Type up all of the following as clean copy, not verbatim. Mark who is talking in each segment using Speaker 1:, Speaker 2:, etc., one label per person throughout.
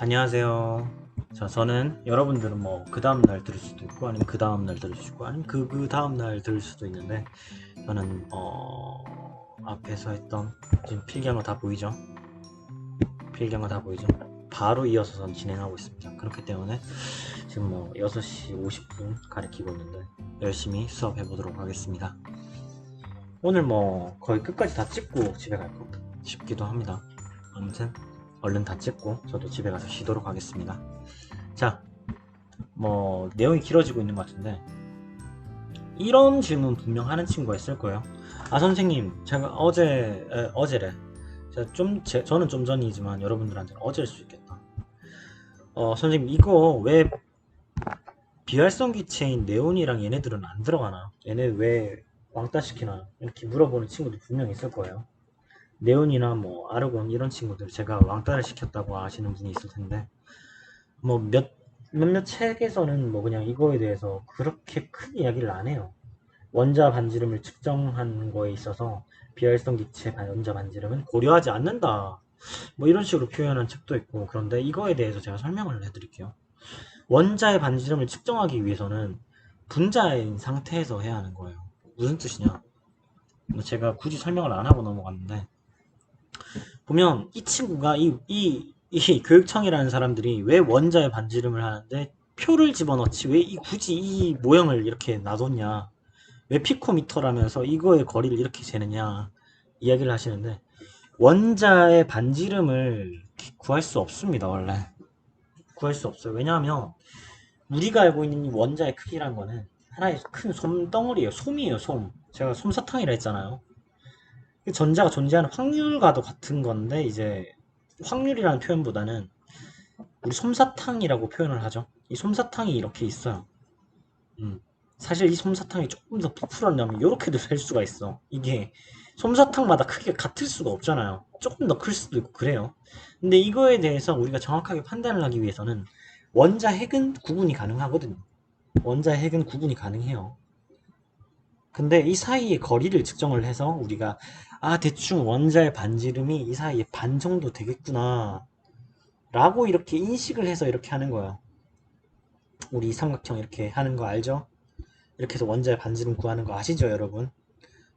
Speaker 1: 안녕하세요. 저는 여러분들은 뭐 그 다음날 들을 수도 있고 아니면 그 다음날 들을 수도 있고 아니면 그 다음날 들을 수도 있는데 저는 앞에서 했던 지금 필경어 다 보이죠? 필경어 다 보이죠? 바로 이어서 전 진행하고 있습니다. 그렇기 때문에 지금 뭐 6시 50분 가리키고 있는데 열심히 수업해 보도록 하겠습니다. 오늘 뭐 거의 끝까지 다 찍고 집에 갈 것 싶기도 합니다. 아무튼 얼른 다 찍고 저도 집에 가서 쉬도록 하겠습니다. 자, 뭐 내용이 길어지고 있는 것 같은데 이런 질문 분명 하는 친구가 있을 거예요. 아 선생님, 제가 어제래. 저는 좀 전이지만 여러분들한테는 어제일 수 있겠다. 선생님 이거 왜 비활성 기체인 네온이랑 얘네들은 안 들어가나? 얘네 왜 왕따 시키나? 이렇게 물어보는 친구들 분명 있을 거예요. 네온이나 뭐 아르곤 이런 친구들 제가 왕따를 시켰다고 아시는 분이 있을 텐데 뭐 몇몇 책에서는 뭐 그냥 이거에 대해서 그렇게 큰 이야기를 안 해요. 원자 반지름을 측정한 거에 있어서 비활성 기체 원자 반지름은 고려하지 않는다. 뭐 이런 식으로 표현한 책도 있고 그런데 이거에 대해서 제가 설명을 해드릴게요. 원자의 반지름을 측정하기 위해서는 분자인 상태에서 해야 하는 거예요. 무슨 뜻이냐? 뭐 제가 굳이 설명을 안 하고 넘어갔는데 보면 이 친구가 이 교육청이라는 사람들이 왜 원자의 반지름을 하는데 표를 집어넣지 왜 굳이 이 모형을 이렇게 놔뒀냐, 왜 피코미터라면서 이거의 거리를 이렇게 재느냐 이야기를 하시는데 원자의 반지름을 구할 수 없습니다. 원래 구할 수 없어요. 왜냐하면 우리가 알고 있는 이 원자의 크기란 거는 하나의 큰 솜덩어리예요. 솜이에요. 솜. 제가 솜사탕이라 했잖아요. 전자가 존재하는 확률과도 같은 건데 이제 확률이라는 표현보다는 우리 솜사탕이라고 표현을 하죠. 이 솜사탕이 이렇게 있어요. 음. 사실 이 솜사탕이 조금 더 부풀었냐면 이렇게도 될 수가 있어. 이게 솜사탕마다 크기가 같을 수가 없잖아요. 조금 더 클 수도 있고 그래요. 근데 이거에 대해서 우리가 정확하게 판단을 하기 위해서는 원자 핵은 구분이 가능하거든요. 원자 핵은 구분이 가능해요. 근데 이 사이의 거리를 측정을 해서 우리가 대충 원자의 반지름이 이 사이에 반 정도 되겠구나 라고 이렇게 인식을 해서 이렇게 하는 거예요. 우리 삼각형 이렇게 하는 거 알죠? 이렇게 해서 원자의 반지름 구하는 거 아시죠, 여러분?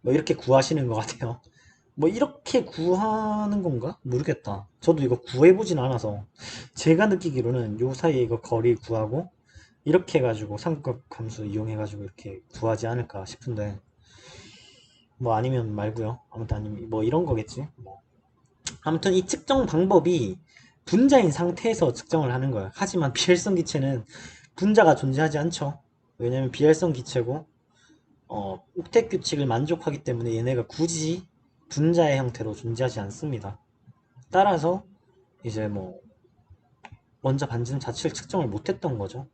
Speaker 1: 뭐 이렇게 구하시는 것 같아요. 뭐 이렇게 구하는 건가? 모르겠다. 저도 이거 구해보진 않아서 제가 느끼기로는 요 사이에 이거 거리 구하고 이렇게 해가지고 삼각함수 이용해가지고 이렇게 구하지 않을까 싶은데 뭐 아니면 말고요. 아무튼 아니면 뭐 이런 거겠지. 뭐. 아무튼 이 측정 방법이 분자인 상태에서 측정을 하는 거예요. 하지만 비활성 기체는 분자가 존재하지 않죠. 왜냐면 비활성 기체고 옥텟 규칙을 만족하기 때문에 얘네가 굳이 분자의 형태로 존재하지 않습니다. 따라서 이제 뭐 원자 반지름 자체를 측정을 못했던 거죠.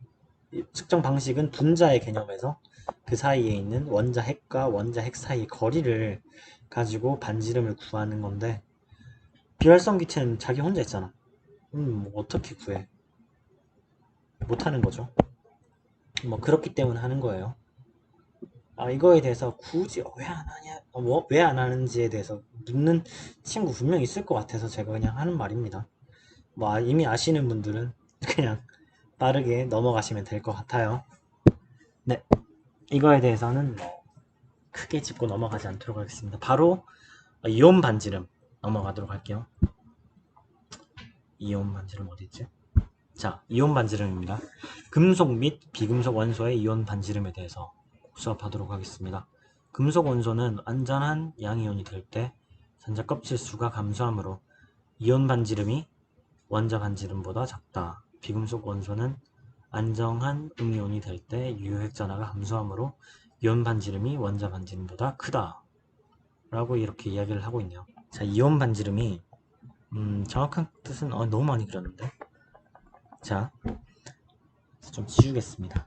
Speaker 1: 이 측정 방식은 분자의 개념에서 그 사이에 있는 원자 핵과 원자 핵 사이의 거리를 가지고 반지름을 구하는 건데 비활성 기체는 자기 혼자 있잖아. 뭐 어떻게 구해? 못하는 거죠. 뭐 그렇기 때문에 하는 거예요. 이거에 대해서 굳이 왜 안 하냐, 뭐 왜 안 하는지에 대해서 묻는 친구 분명 있을 것 같아서 제가 그냥 하는 말입니다. 뭐 이미 아시는 분들은 그냥 빠르게 넘어가시면 될 것 같아요. 네, 이거에 대해서는 뭐 크게 짚고 넘어가지 않도록 하겠습니다. 바로 이온 반지름 넘어가도록 할게요. 이온 반지름 어디 있지? 자, 이온 반지름입니다. 금속 및 비금속 원소의 이온 반지름에 대해서 수업하도록 하겠습니다. 금속 원소는 안전한 양이온이 될 때 전자 껍질 수가 감소하므로 이온 반지름이 원자 반지름보다 작다. 비금속 원소는 안정한 음이온이 될 때 유효핵 전하가 감소하므로 이온 반지름이 원자 반지름보다 크다. 라고 이렇게 이야기를 하고 있네요. 자, 이온 반지름이 정확한 뜻은 너무 많이 그렸는데. 자, 좀 지우겠습니다.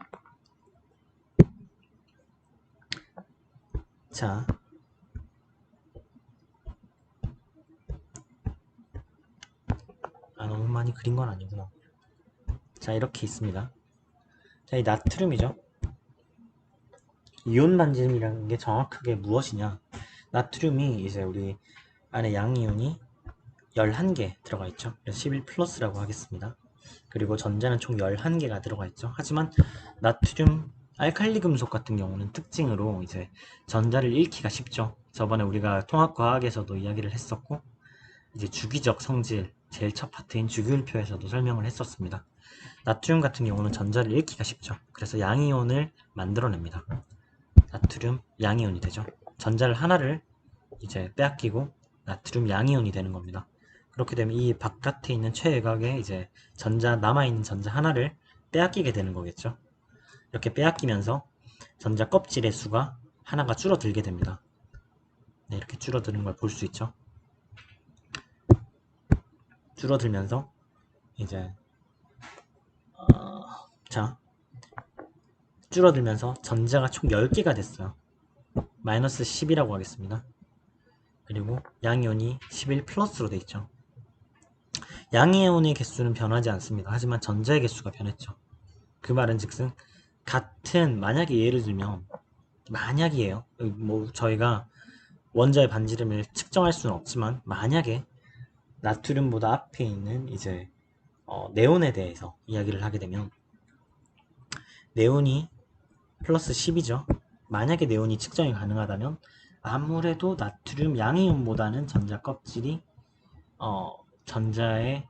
Speaker 1: 자, 너무 많이 그린 건 아니구나. 자, 이렇게 있습니다. 자, 이 나트륨이죠. 이온 반지름이라는 게 정확하게 무엇이냐? 나트륨이 이제 우리 안에 양이온이 11개 들어가 있죠. 그래서 11 플러스라고 하겠습니다. 그리고 전자는 총 11개가 들어가 있죠. 하지만 나트륨 알칼리 금속 같은 경우는 특징으로 이제 전자를 잃기가 쉽죠. 저번에 우리가 통합과학에서도 이야기를 했었고, 이제 주기적 성질 제일 첫 파트인 주기율표에서도 설명을 했었습니다. 나트륨 같은 경우는 전자를 잃기가 쉽죠. 그래서 양이온을 만들어냅니다. 나트륨 양이온이 되죠. 전자를 하나를 이제 빼앗기고 나트륨 양이온이 되는 겁니다. 그렇게 되면 이 바깥에 있는 최외곽에 이제 남아있는 전자 하나를 빼앗기게 되는 거겠죠. 이렇게 빼앗기면서 전자 껍질의 수가 하나가 줄어들게 됩니다. 네, 이렇게 줄어드는 걸 볼 수 있죠. 줄어들면서 이제 자 줄어들면서 전자가 총 10개가 됐어요. 마이너스 10이라고 하겠습니다. 그리고 양이온이 11 플러스로 돼 있죠. 양이온의 개수는 변하지 않습니다. 하지만 전자의 개수가 변했죠. 그 말은 즉슨 같은, 만약에 예를 들면 만약이에요. 뭐 저희가 원자의 반지름을 측정할 수는 없지만 만약에 나트륨보다 앞에 있는 이제 네온에 대해서 이야기를 하게 되면 네온이 플러스 10이죠. 만약에 네온이 측정이 가능하다면 아무래도 나트륨 양이온보다는 전자 껍질이 전자의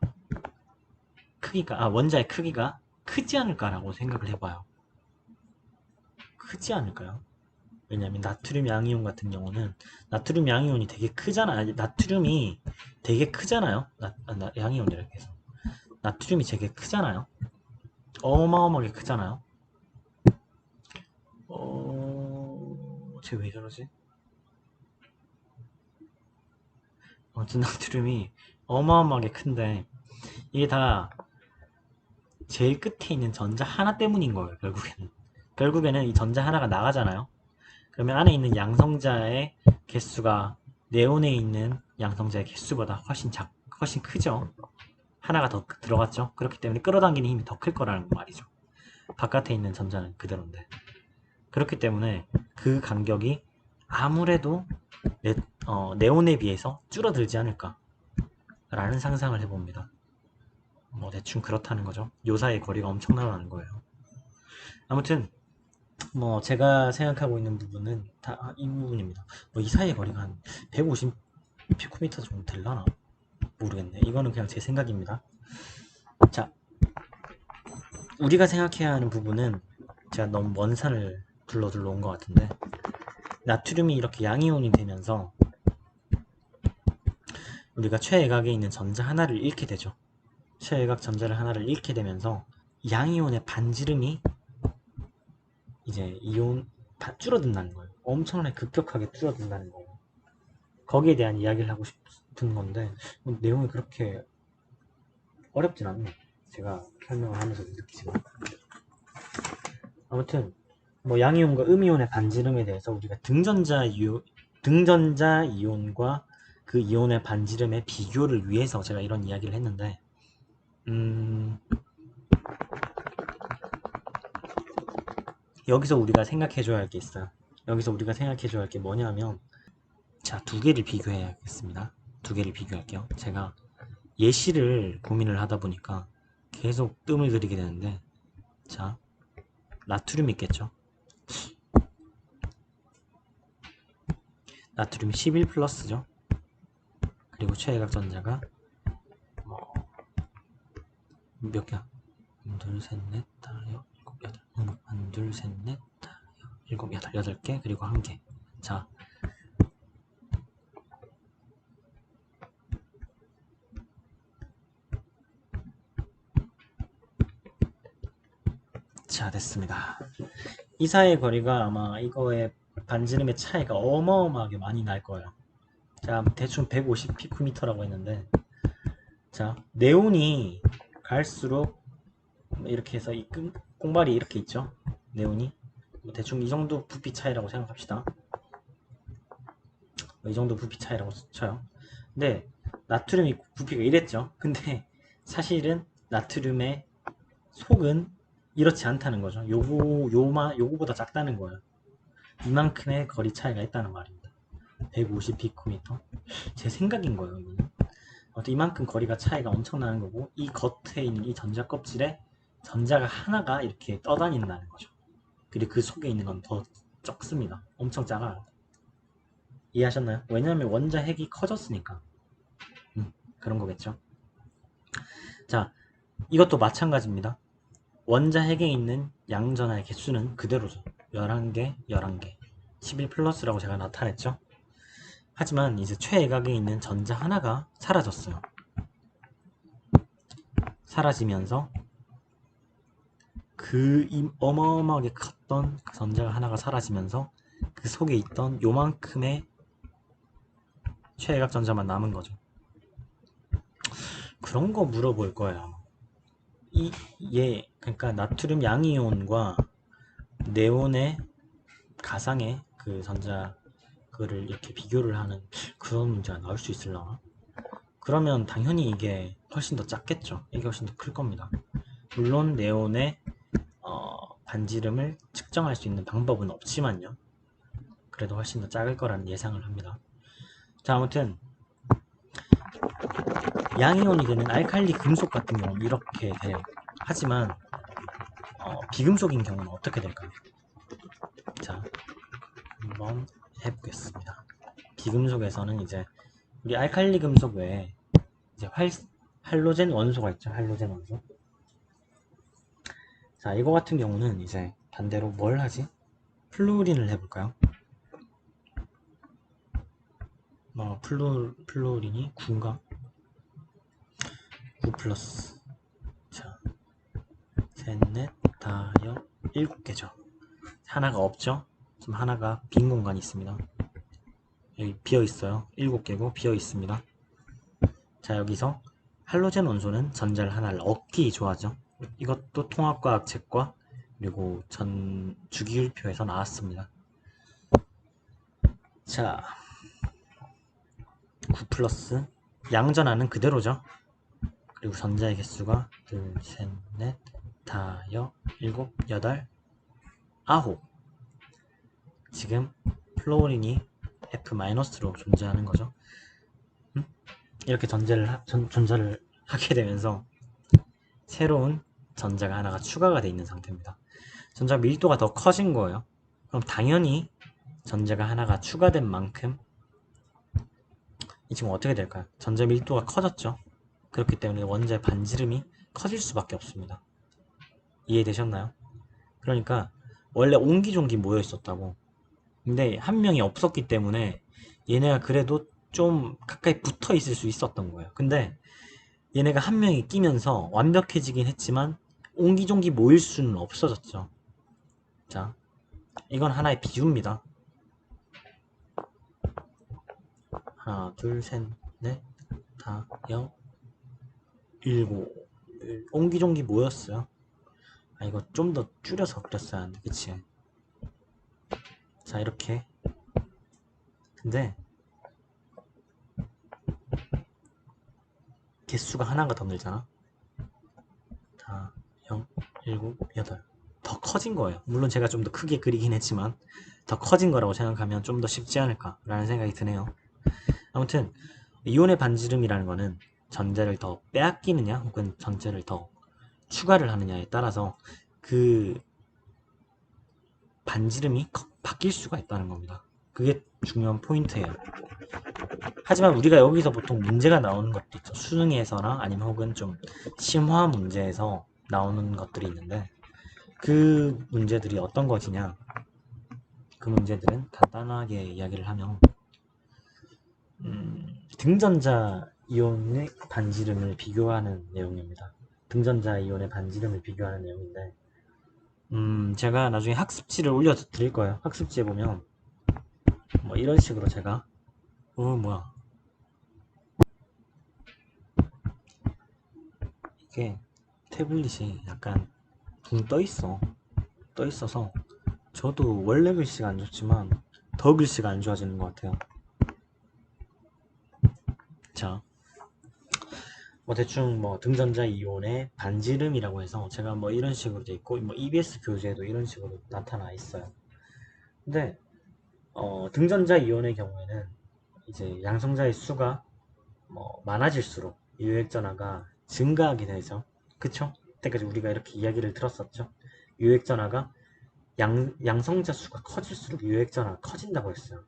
Speaker 1: 크기가 원자의 크기가 크지 않을까라고 생각을 해봐요. 크지 않을까요? 왜냐하면 나트륨 양이온 같은 경우는 나트륨 양이온이 되게 크잖아요. 나트륨이 되게 크잖아요. 양이온이라고 해서 나트륨이 되게 크잖아요. 어마어마하게 크잖아요. 쟤 왜 저러지? 아무튼 나트륨이 어마어마하게 큰데 이게 다 제일 끝에 있는 전자 하나 때문인 거예요. 결국에는 이 전자 하나가 나가잖아요. 그러면 안에 있는 양성자의 개수가 네온에 있는 양성자의 개수보다 훨씬 크죠. 하나가 더 들어갔죠. 그렇기 때문에 끌어당기는 힘이 더 클 거라는 말이죠. 바깥에 있는 전자는 그대로인데. 그렇기 때문에 그 간격이 아무래도 네온에 비해서 줄어들지 않을까 라는 상상을 해봅니다. 뭐 대충 그렇다는 거죠. 요 사이의 거리가 엄청나다는 거예요. 아무튼 뭐 제가 생각하고 있는 부분은 다 이 부분입니다. 이 사이의 거리가 한 150 피코미터 정도 될라나 모르겠네. 이거는 그냥 제 생각입니다. 자, 우리가 생각해야 하는 부분은 제가 너무 먼 산을 둘러 온 것 같은데 나트륨이 이렇게 양이온이 되면서 우리가 최외곽에 있는 전자 하나를 잃게 되죠. 최외곽 전자를 하나를 잃게 되면서 양이온의 반지름이 이제 줄어든다는 거예요. 엄청나게 급격하게 줄어든다는 거예요. 거기에 대한 이야기를 하고 싶은 건데 내용이 그렇게 어렵진 않네. 제가 설명을 하면서 느끼지만 아무튼 뭐 양이온과 음이온의 반지름에 대해서 우리가 등전자 이온과 그 이온의 반지름의 비교를 위해서 제가 이런 이야기를 했는데 여기서 우리가 생각해줘야 할 게 있어요. 여기서 우리가 생각해줘야 할 게 뭐냐면 자, 두 개를 비교해야겠습니다. 두 개를 비교할게요. 제가 예시를 고민을 하다 보니까 계속 뜸을 들이게 되는데 자, 나트륨 있겠죠? 나트륨 11 플러스죠. 그리고 최외곽 전자가 몇 개야? 1, 2, 3, 4, 5, 6, 7, 1, 2, 3, 4, 5, 7, 8개 그리고 1개. 자, 됐습니다. 이 사이의 거리가 아마 이거의 반지름의 차이가 어마어마하게 많이 날 거예요. 자, 대충 150 피코미터라고 했는데 자, 네온이 갈수록 이렇게 해서 이 꽁발이 이렇게 있죠. 네온이 뭐 대충 이 정도 부피 차이라고 생각합시다. 이 정도 부피 차이라고 쳐요. 근데 나트륨이 부피가 이랬죠. 근데 사실은 나트륨의 속은 이렇지 않다는 거죠. 요거보다 작다는 거예요. 이만큼의 거리 차이가 있다는 말입니다. 150 피코미터. 제 생각인 거예요, 이거는. 이만큼 거리가 차이가 엄청나는 거고, 이 겉에 있는 이 전자 껍질에 전자가 하나가 이렇게 떠다닌다는 거죠. 그리고 그 속에 있는 건 더 적습니다. 엄청 작아요. 이해하셨나요? 왜냐하면 원자 핵이 커졌으니까. 그런 거겠죠. 자, 이것도 마찬가지입니다. 원자 핵에 있는 양전하의 개수는 그대로죠. 11개, 11개. 11 플러스라고 제가 나타냈죠. 하지만 이제 최애각에 있는 전자 하나가 사라졌어요. 사라지면서 그 어마어마하게 컸던 그 전자가 하나가 사라지면서 그 속에 있던 요만큼의 최애각 전자만 남은 거죠. 그런 거 물어볼 거예요. 그러니까 나트륨 양이온과 네온의 가상의 그 전자 그거를 이렇게 비교를 하는 그런 문제가 나올 수 있을려나? 그러면 당연히 이게 훨씬 더 작겠죠. 이게 훨씬 더 클 겁니다. 물론 네온의 반지름을 측정할 수 있는 방법은 없지만요. 그래도 훨씬 더 작을 거라는 예상을 합니다. 자, 아무튼 양이온이 되는 알칼리 금속 같은 경우는 이렇게 돼요. 하지만 비금속인 경우는 어떻게 될까요? 자, 한번 해보겠습니다. 비금속에서는 이제 우리 알칼리 금속 외에 이제 할로젠 원소가 있죠. 할로젠 원소. 자, 이거 같은 경우는 이제 반대로 뭘 하지? 플루린을 해볼까요? 플루린이 9인가? 9 플러스. 자, 셋, 넷, 다, 여, 7개죠. 하나가 없죠? 지금 하나가 빈 공간이 있습니다. 여기 비어있어요. 7개고 비어있습니다. 자, 여기서 할로젠 원소는 전자를 하나를 얻기 좋아하죠. 이것도 통합과학 책과 그리고 전 주기율표에서 나왔습니다. 자, 9 플러스 양전하는 그대로죠. 그리고 전자의 개수가 둘, 셋, 넷, 다, 여, 7, 8, 9. 지금 플로린이 F-로 존재하는 거죠. 이렇게 존재를 하게 되면서 새로운 전자가 하나가 추가가 되어 있는 상태입니다. 전자 밀도가 더 커진 거예요. 그럼 당연히 전자가 하나가 추가된 만큼 이 친구 어떻게 될까요? 전자 밀도가 커졌죠. 그렇기 때문에 원자의 반지름이 커질 수밖에 없습니다. 이해되셨나요? 그러니까 원래 옹기종기 모여 있었다고. 근데 한 명이 없었기 때문에 얘네가 그래도 좀 가까이 붙어 있을 수 있었던 거예요. 근데 얘네가 한 명이 끼면서 완벽해지긴 했지만 옹기종기 모일 수는 없어졌죠. 자, 이건 하나의 비유입니다. 하나, 둘, 셋, 넷, 다, 여, 7. 옹기종기 모였어요. 이거 좀 더 줄여서 그렸어야 하는데, 그치? 자, 이렇게. 근데 개수가 하나가 더 늘잖아. 다, 0, 7, 8. 더 커진 거예요. 물론 제가 좀 더 크게 그리긴 했지만 더 커진 거라고 생각하면 좀 더 쉽지 않을까라는 생각이 드네요. 아무튼 이온의 반지름이라는 거는 전자를 더 빼앗기느냐 혹은 전자를 더 추가를 하느냐에 따라서 그 반지름이 바뀔 수가 있다는 겁니다. 그게 중요한 포인트예요. 하지만 우리가 여기서 보통 문제가 나오는 것도 있죠. 수능에서나 아니면 혹은 좀 심화 문제에서 나오는 것들이 있는데 그 문제들이 어떤 것이냐, 그 문제들은 간단하게 이야기를 하면 등전자 이온의 반지름을 비교하는 내용입니다. 등전자 이온의 반지름을 비교하는 내용인데 제가 나중에 학습지를 올려드릴 거예요. 학습지에 보면 뭐 이런 식으로 제가 뭐야 이게 태블릿이 약간 붕 떠 있어서 저도 원래 글씨가 안 좋지만 더 글씨가 안 좋아지는 것 같아요. 자, 뭐 대충 뭐 등전자 이온의 반지름이라고 해서 제가 뭐 이런 식으로 돼 있고 뭐 EBS 교재에도 이런 식으로 나타나 있어요. 근데 등전자 이온의 경우에는 이제 양성자의 수가 많아질수록 유액전하가 증가하게 되죠. 그쵸? 그때까지 우리가 이렇게 이야기를 들었었죠. 유액전하가 양성자 수가 커질수록 유액전하가 커진다고 했어요.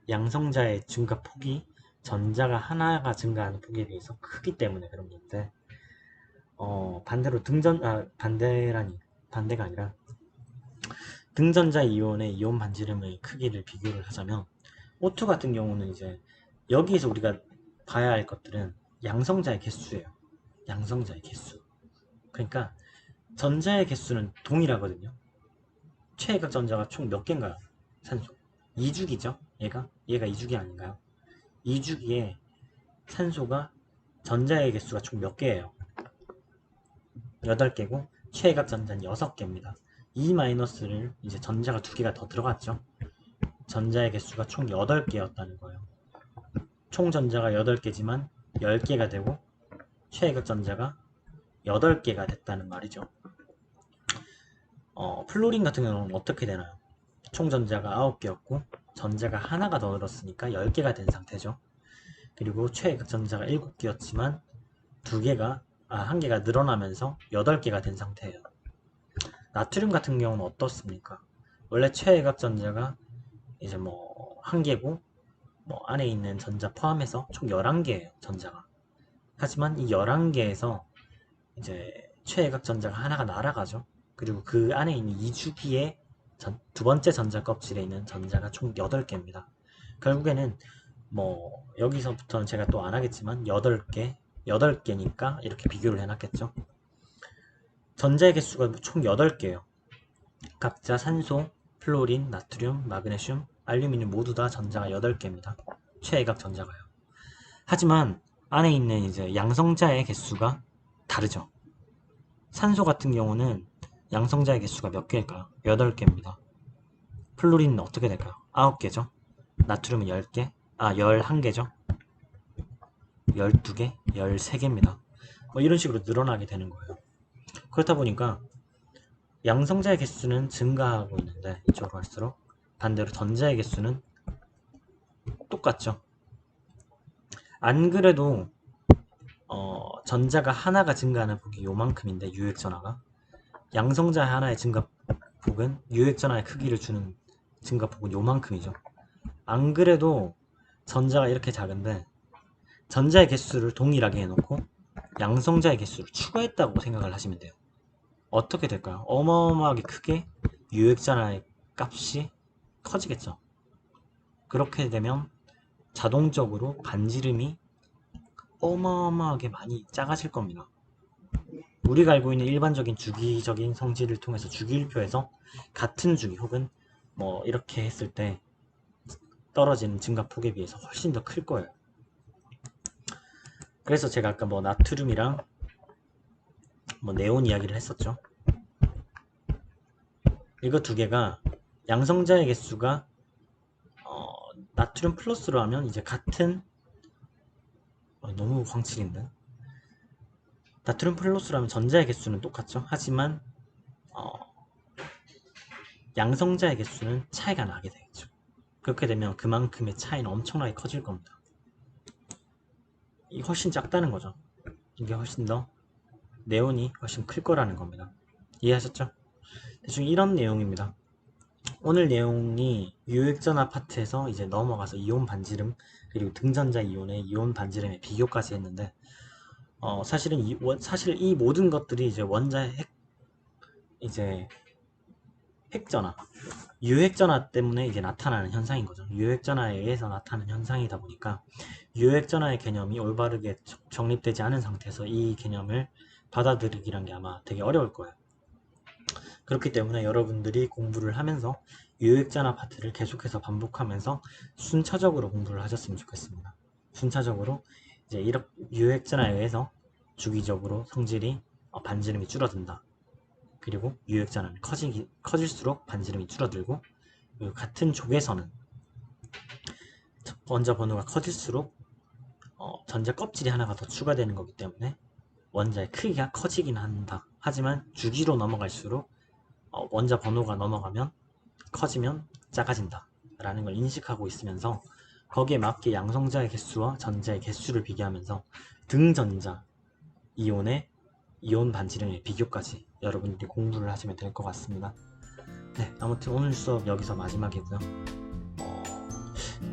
Speaker 1: 양성자의 증가 폭이 전자가 하나가 증가하는 폭에 비해서 크기 때문에 그런 건데, 반대로 반대가 아니라 등전자 이온의 이온 반지름의 크기를 비교를 하자면, O2 같은 경우는 이제 여기에서 우리가 봐야 할 것들은 양성자의 개수예요. 양성자의 개수. 그러니까 전자의 개수는 동일하거든요. 최애각 전자가 총 몇 개인가요? 산소. 2주기죠? 얘가 2주기 아닌가요? 2주기에 산소가 전자의 개수가 총 몇 개예요? 8개고 최애각 전자는 6개입니다. 이 마이너스를 이제 전자가 2개가 더 들어갔죠. 전자의 개수가 총 8개였다는 거예요. 총 전자가 8개지만 10개가 되고 최애각 전자가 8개가 됐다는 말이죠. 플로린 같은 경우는 어떻게 되나요? 총 전자가 9개였고 전자가 하나가 더 늘었으니까 10개가 된 상태죠. 그리고 최애각 전자가 7개였지만 1개가 늘어나면서 8개가 된 상태예요. 나트륨 같은 경우는 어떻습니까? 원래 최애각 전자가 이제 1개고 안에 있는 전자 포함해서 총 11개예요, 전자가. 하지만 이 11개에서 이제 최애각 전자가 하나가 날아가죠. 그리고 그 안에 있는 2주기의 두 번째 전자 껍질에 있는 전자가 총 8개입니다. 결국에는 여기서부터는 제가 또 안 하겠지만 8개니까 이렇게 비교를 해놨겠죠. 전자의 개수가 총 8개예요. 각자 산소, 플로린, 나트륨, 마그네슘, 알루미늄 모두 다 전자가 8개입니다. 최애각 전자가요. 하지만 안에 있는 이제 양성자의 개수가 다르죠. 산소 같은 경우는 양성자의 개수가 몇 개일까요? 8개입니다. 플로린은 어떻게 될까요? 9개죠. 나트륨은 10개, 11개죠. 12개, 13개입니다. 이런 식으로 늘어나게 되는 거예요. 그렇다 보니까 양성자의 개수는 증가하고 있는데 이쪽으로 갈수록 반대로 전자의 개수는 똑같죠. 안 그래도 전자가 하나가 증가하는 폭이 요만큼인데 유액전하가 양성자 하나의 증가폭은 유액전하의 크기를 주는 증가폭은 요만큼이죠. 안 그래도 전자가 이렇게 작은데 전자의 개수를 동일하게 해놓고 양성자의 개수를 추가했다고 생각을 하시면 돼요. 어떻게 될까요? 어마어마하게 크게 유액전하의 값이 커지겠죠. 그렇게 되면 자동적으로 반지름이 어마어마하게 많이 작아질 겁니다. 우리가 알고 있는 일반적인 주기적인 성질을 통해서 주기율표에서 같은 주기 혹은 이렇게 했을 때 떨어지는 증가폭에 비해서 훨씬 더 클 거예요. 그래서 제가 아까 나트륨이랑 네온 이야기를 했었죠. 이거 두 개가 양성자의 개수가 나트륨 플러스로 하면 이제 같은 너무 광칠인데 나트륨 플러스로 하면 전자의 개수는 똑같죠. 하지만 양성자의 개수는 차이가 나게 되겠죠. 그렇게 되면 그만큼의 차이는 엄청나게 커질 겁니다. 이게 훨씬 작다는 거죠. 이게 훨씬 더 네온이 훨씬 클 거라는 겁니다. 이해하셨죠? 대충 이런 내용입니다. 오늘 내용이 유액전하 파트에서 이제 넘어가서 이온 반지름 그리고 등전자 이온의 이온 반지름의 비교까지 했는데 사실 이 모든 것들이 이제 핵전하 유핵전하 때문에 이제 나타나는 현상인 거죠. 유핵전하에 의해서 나타나는 현상이다 보니까 유핵전하의 개념이 올바르게 정립되지 않은 상태에서 이 개념을 받아들이기란 게 아마 되게 어려울 거예요. 그렇기 때문에 여러분들이 공부를 하면서 유핵전하 파트를 계속해서 반복하면서 순차적으로 공부를 하셨으면 좋겠습니다. 순차적으로 이제 이렇게 유핵전하에 의해서 주기적으로 성질이 반지름이 줄어든다. 그리고 유액전하는 커질수록 반지름이 줄어들고 그리고 같은 족에서는 원자 번호가 커질수록 전자 껍질이 하나가 더 추가되는 거기 때문에 원자의 크기가 커지긴 한다. 하지만 주기로 넘어갈수록 원자 번호가 넘어가면 커지면 작아진다 라는 걸 인식하고 있으면서 거기에 맞게 양성자의 개수와 전자의 개수를 비교하면서 등전자 이온의 이온 반지름의 비교까지 여러분들이 공부를 하시면 될 것 같습니다. 네, 아무튼 오늘 수업 여기서 마지막이고요.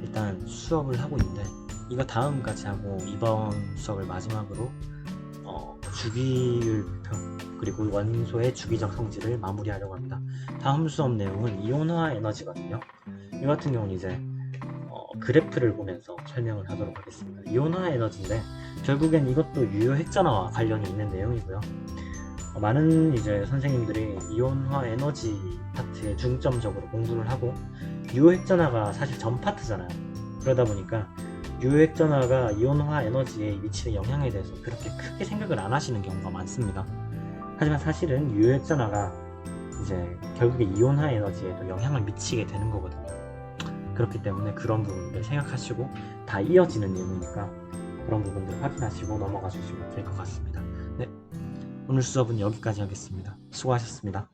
Speaker 1: 일단 수업을 하고 있는데 이거 다음까지 하고 이번 수업을 마지막으로 주기율표 그리고 원소의 주기적 성질을 마무리하려고 합니다. 다음 수업 내용은 이온화 에너지거든요. 이 같은 경우는 이제 그래프를 보면서 설명을 하도록 하겠습니다. 이온화 에너지인데 결국엔 이것도 유효 핵전화와 관련이 있는 내용이고요. 많은 이제 선생님들이 이온화 에너지 파트에 중점적으로 공부를 하고 유효 핵전화가 사실 전 파트잖아요. 그러다 보니까 유효 핵전화가 이온화 에너지에 미치는 영향에 대해서 그렇게 크게 생각을 안 하시는 경우가 많습니다. 하지만 사실은 유효 핵전화가 이제 결국에 이온화 에너지에도 영향을 미치게 되는 거거든요. 그렇기 때문에 그런 부분들 생각하시고 다 이어지는 내용이니까 그런 부분들 확인하시고 넘어가 주시면 될 것 같습니다. 네, 오늘 수업은 여기까지 하겠습니다. 수고하셨습니다.